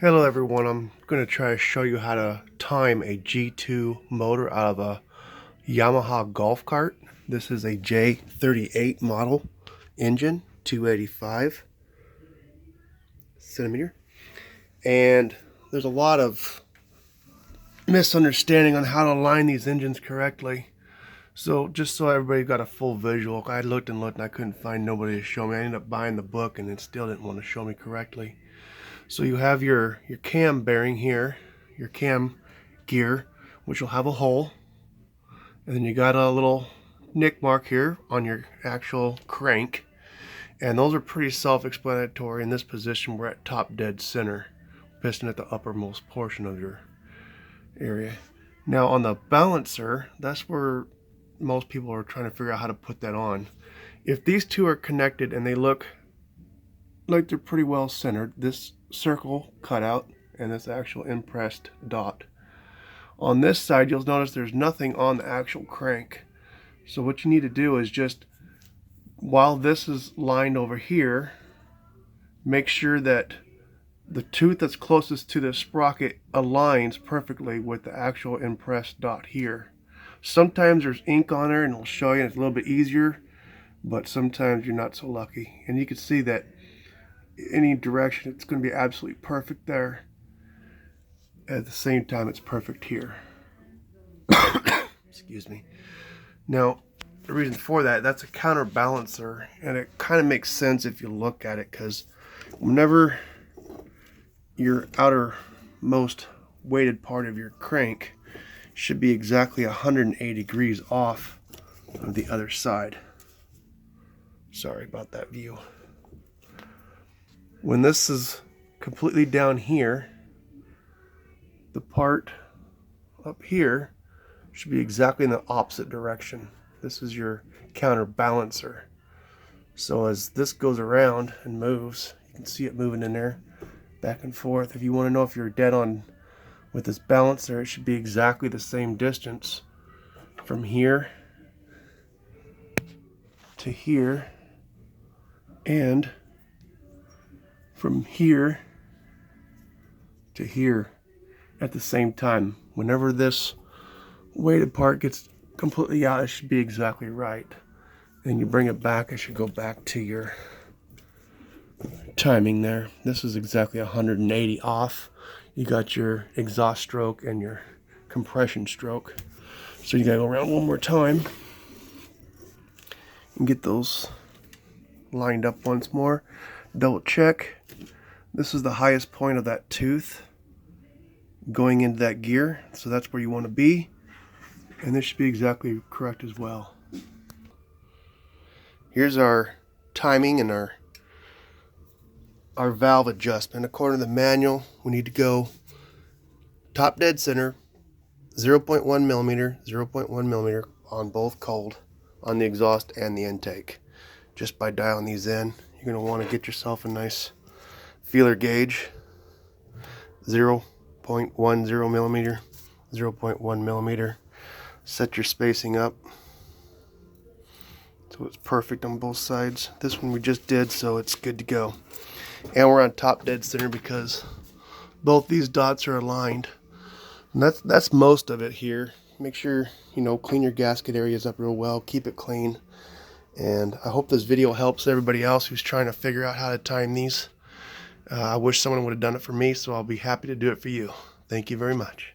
Hello everyone, I'm going to try to show you how to time a G2 motor out of a Yamaha golf cart. This is a J38 model engine, 285 centimeter. And there's a lot of misunderstanding on how to line these engines correctly. So just so everybody got a full visual, I looked and I couldn't find nobody to show me. I ended up buying the book and it still didn't want to show me correctly. So you have your cam bearing here, your cam gear, which will have a hole. And then you got a little nick mark here on your actual crank. And those are pretty self-explanatory. In this position, we're at top dead center, piston at the uppermost portion of your area. Now on the balancer, that's where most people are trying to figure out how to put that on. If these two are connected and they look like they're pretty well centered, this circle cut out and this actual impressed dot. On this side, you'll notice there's nothing on the actual crank. So what you need to do is just, while this is lined over here, make sure that the tooth that's closest to the sprocket aligns perfectly with the actual impressed dot here. Sometimes there's ink on there and it'll show you, and it's a little bit easier, but sometimes you're not so lucky. And you can see that any direction it's going to be absolutely perfect there. At the same time, it's perfect here. Excuse me. Now, the reason for that, that's a counterbalancer, and it kind of makes sense if you look at it, because whenever your outermost weighted part of your crank should be exactly 180 degrees off of the other side. Sorry about that view. When this is completely down here, the part up here should be exactly in the opposite direction. This is your counterbalancer. So as this goes around and moves, you can see it moving in there back and forth. If you want to know if you're dead on with this balancer, it should be exactly the same distance from here to here and from here to here at the same time. Whenever this weighted part gets completely out, it should be exactly right. Then you bring it back, it should go back to your timing there. This is exactly 180 off. You got your exhaust stroke and your compression stroke. So you gotta go around one more time and get those lined up once more. Double check. This is the highest point of that tooth going into that gear, so that's where you want to be, and this should be exactly correct as well. Here's our timing and our valve adjustment. According to the manual, we need to go top dead center, 0.1 millimeter, 0.1 millimeter on both cold, on the exhaust and the intake. Just by dialing these in, you're going to want to get yourself a nice feeler gauge. 0.10 millimeter, 0.1 millimeter. Set your spacing up so it's perfect on both sides. This one we just did, so it's good to go. And we're on top dead center because both these dots are aligned. And that's most of it here. Make sure, clean your gasket areas up real well, keep it clean. And I hope this video helps everybody else who's trying to figure out how to time these. I wish someone would have done it for me, so I'll be happy to do it for you. Thank you very much.